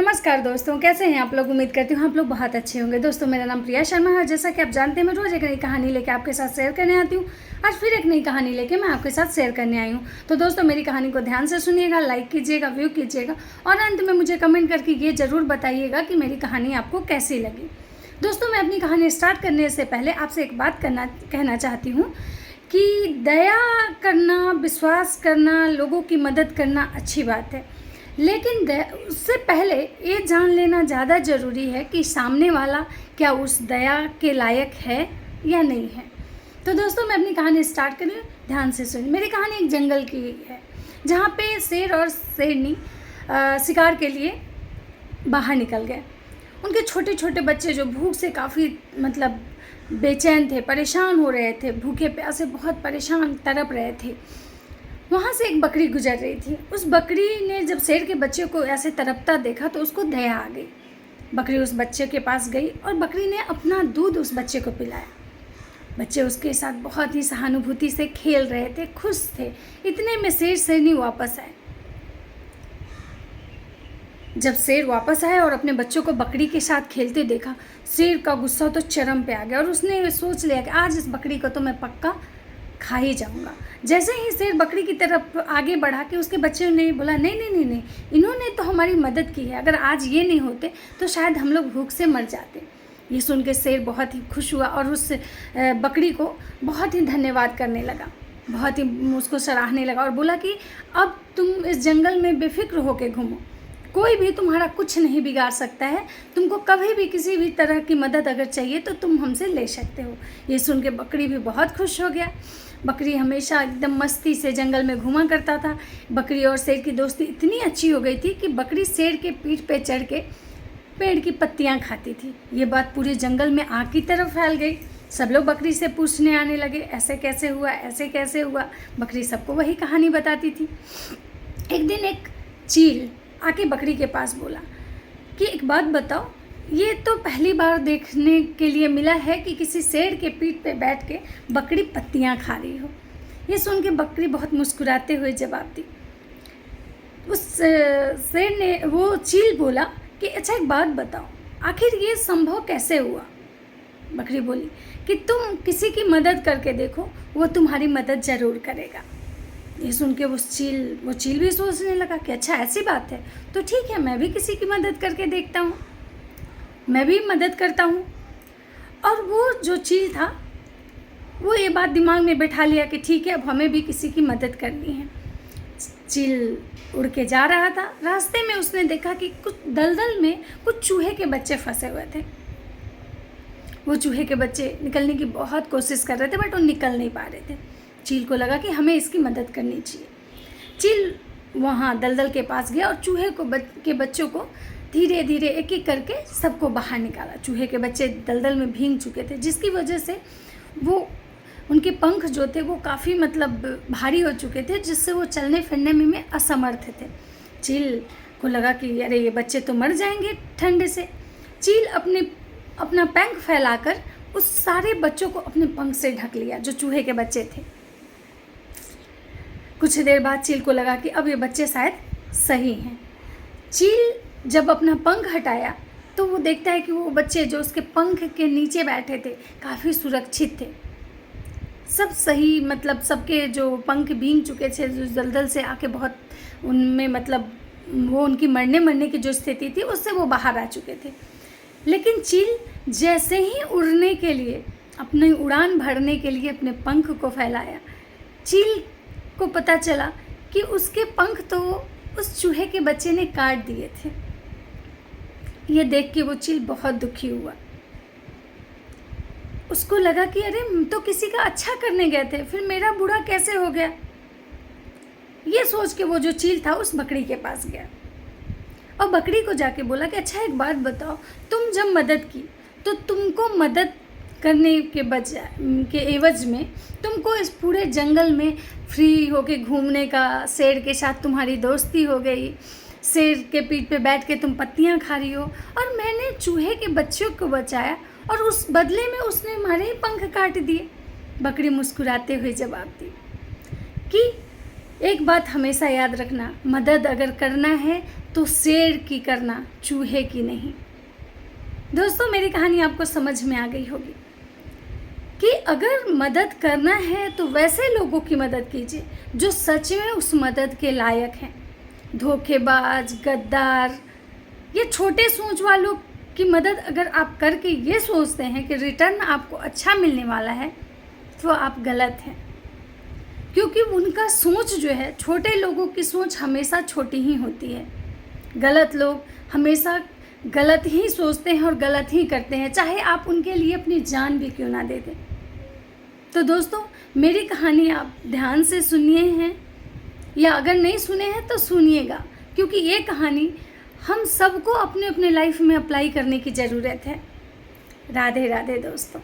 नमस्कार दोस्तों, कैसे हैं आप लोग। उम्मीद करती हूँ आप लोग बहुत अच्छे होंगे। दोस्तों मेरा नाम प्रिया शर्मा है। जैसा कि आप जानते हैं मैं रोज़ एक नई कहानी लेके आपके साथ शेयर करने आती हूँ। आज फिर एक नई कहानी लेके मैं आपके साथ शेयर करने आई हूँ। तो दोस्तों मेरी कहानी को ध्यान से सुनिएगा, लाइक कीजिएगा, व्यू कीजिएगा और अंत में मुझे कमेंट करके ये ज़रूर बताइएगा कि मेरी कहानी आपको कैसी लगी। दोस्तों मैं अपनी कहानी स्टार्ट करने से पहले आपसे एक बात कहना चाहती हूँ कि दया करना, विश्वास करना, लोगों की मदद करना अच्छी बात है, लेकिन उससे पहले ये जान लेना ज़्यादा ज़रूरी है कि सामने वाला क्या उस दया के लायक है या नहीं है। तो दोस्तों मैं अपनी कहानी स्टार्ट कर रही हूँ, ध्यान से सुनिए। मेरी कहानी एक जंगल की है जहाँ पे शेर और शेरनी शिकार के लिए बाहर निकल गए। उनके छोटे छोटे बच्चे जो भूख से काफ़ी बेचैन थे, परेशान हो रहे थे, भूखे प्यासे बहुत परेशान तड़प रहे थे। वहाँ से एक बकरी गुजर रही थी। उस बकरी ने जब शेर के बच्चे को ऐसे तड़पता देखा तो उसको दया आ गई। बकरी उस बच्चे के पास गई और बकरी ने अपना दूध उस बच्चे को पिलाया। बच्चे उसके साथ बहुत ही सहानुभूति से खेल रहे थे, खुश थे। इतने में शेर शेरनी वापस आए। जब शेर वापस आया और अपने बच्चों को बकरी के साथ खेलते देखा, शेर का गुस्सा तो चरम पे आ गया और उसने सोच लिया कि आज इस बकरी को तो मैं पक्का खा ही जाऊंगा। जैसे ही शेर बकरी की तरफ आगे बढ़ा के उसके बच्चे ने बोला, नहीं नहीं नहीं नहीं, इन्होंने तो हमारी मदद की है, अगर आज ये नहीं होते तो शायद हम लोग भूख से मर जाते। ये सुन के शेर बहुत ही खुश हुआ और उस बकरी को बहुत ही धन्यवाद करने लगा, बहुत ही उसको सराहने लगा और बोला कि अब तुम इस जंगल में बेफिक्र होकर घूमो, कोई भी तुम्हारा कुछ नहीं बिगाड़ सकता है। तुमको कभी भी किसी भी तरह की मदद अगर चाहिए तो तुम हमसे ले सकते हो। ये सुन के बकरी भी बहुत खुश हो गया। बकरी हमेशा एकदम मस्ती से जंगल में घूमा करता था। बकरी और शेर की दोस्ती इतनी अच्छी हो गई थी कि बकरी शेर के पीठ पे चढ़ के पेड़ की पत्तियां खाती थी। ये बात पूरे जंगल में आग की तरफ फैल गई। सब लोग बकरी से पूछने आने लगे, ऐसे कैसे हुआ, ऐसे कैसे हुआ। बकरी सबको वही कहानी बताती थी। एक दिन एक चील आके बकरी के पास बोला कि एक बात बताओ, ये तो पहली बार देखने के लिए मिला है कि किसी शेर के पीठ पे बैठ के बकरी पत्तियां खा रही हो। ये सुन के बकरी बहुत मुस्कुराते हुए जवाब दी। उस शेर ने, वो चील बोला कि अच्छा एक बात बताओ, आखिर ये संभव कैसे हुआ। बकरी बोली कि तुम किसी की मदद करके देखो, वो तुम्हारी मदद ज़रूर करेगा। ये सुन के वो चील भी सोचने लगा कि अच्छा ऐसी बात है, तो ठीक है, मैं भी किसी की मदद करके देखता हूँ, मैं भी मदद करता हूँ। और वो जो चील था वो ये बात दिमाग में बैठा लिया कि ठीक है, अब हमें भी किसी की मदद करनी है। चील उड़ के जा रहा था। रास्ते में उसने देखा कि कुछ दलदल में कुछ चूहे के बच्चे फंसे हुए थे। वो चूहे के बच्चे निकलने की बहुत कोशिश कर रहे थे बट वो निकल नहीं पा रहे थे। चील को लगा कि हमें इसकी मदद करनी चाहिए। चील वहाँ दलदल के पास गया और चूहे के बच्चों को धीरे धीरे एक एक करके सबको बाहर निकाला। चूहे के बच्चे दलदल में भीग चुके थे, जिसकी वजह से वो उनके पंख जो थे वो काफ़ी भारी हो चुके थे, जिससे वो चलने फिरने में असमर्थ थे। चील को लगा कि अरे ये बच्चे तो मर जाएंगे ठंड से। चील अपना पंख फैलाकर उस सारे बच्चों को अपने पंख से ढक लिया जो चूहे के बच्चे थे। कुछ देर बाद चील को लगा कि अब ये बच्चे शायद सही हैं। चील जब अपना पंख हटाया तो वो देखता है कि वो बच्चे जो उसके पंख के नीचे बैठे थे काफ़ी सुरक्षित थे, सब सही, सबके जो पंख भीग चुके थे, जो दलदल से आके बहुत उनमें वो उनकी मरने की जो स्थिति थी उससे वो बाहर आ चुके थे। लेकिन चील जैसे ही उड़ने के लिए, अपनी उड़ान भरने के लिए अपने पंख को फैलाया, चील को पता चला कि उसके पंख तो उस चूहे के बच्चे ने काट दिए थे। ये देख के वो चील बहुत दुखी हुआ। उसको लगा कि अरे हम तो किसी का अच्छा करने गए थे, फिर मेरा बुरा कैसे हो गया। ये सोच के वो जो चील था उस बकरी के पास गया और बकरी को जाके बोला कि अच्छा एक बात बताओ, तुम जब मदद की तो तुमको मदद करने के एवज में तुमको इस पूरे जंगल में फ्री होके घूमने का, शेर के साथ तुम्हारी दोस्ती हो गई, शेर के पीठ पे बैठ के तुम पत्तियां खा रही हो, और मैंने चूहे के बच्चों को बचाया और उस बदले में उसने हमारे ही पंख काट दिए। बकरी मुस्कुराते हुए जवाब दी कि एक बात हमेशा याद रखना, मदद अगर करना है तो शेर की करना, चूहे की नहीं। दोस्तों, मेरी कहानी आपको समझ में आ गई होगी कि अगर मदद करना है तो वैसे लोगों की मदद कीजिए जो सच में उस मदद के लायक हैं। धोखेबाज, गद्दार या छोटे सोच वालों की मदद अगर आप करके ये सोचते हैं कि रिटर्न आपको अच्छा मिलने वाला है तो आप गलत हैं, क्योंकि उनका सोच जो है, छोटे लोगों की सोच हमेशा छोटी ही होती है। गलत लोग हमेशा गलत ही सोचते हैं और गलत ही करते हैं, चाहे आप उनके लिए अपनी जान भी क्यों ना दे दें। तो दोस्तों, मेरी कहानी आप ध्यान से सुनिए हैं या अगर नहीं सुने हैं तो सुनिएगा, क्योंकि ये कहानी हम सबको अपने अपने लाइफ में अप्लाई करने की ज़रूरत है। राधे राधे दोस्तों।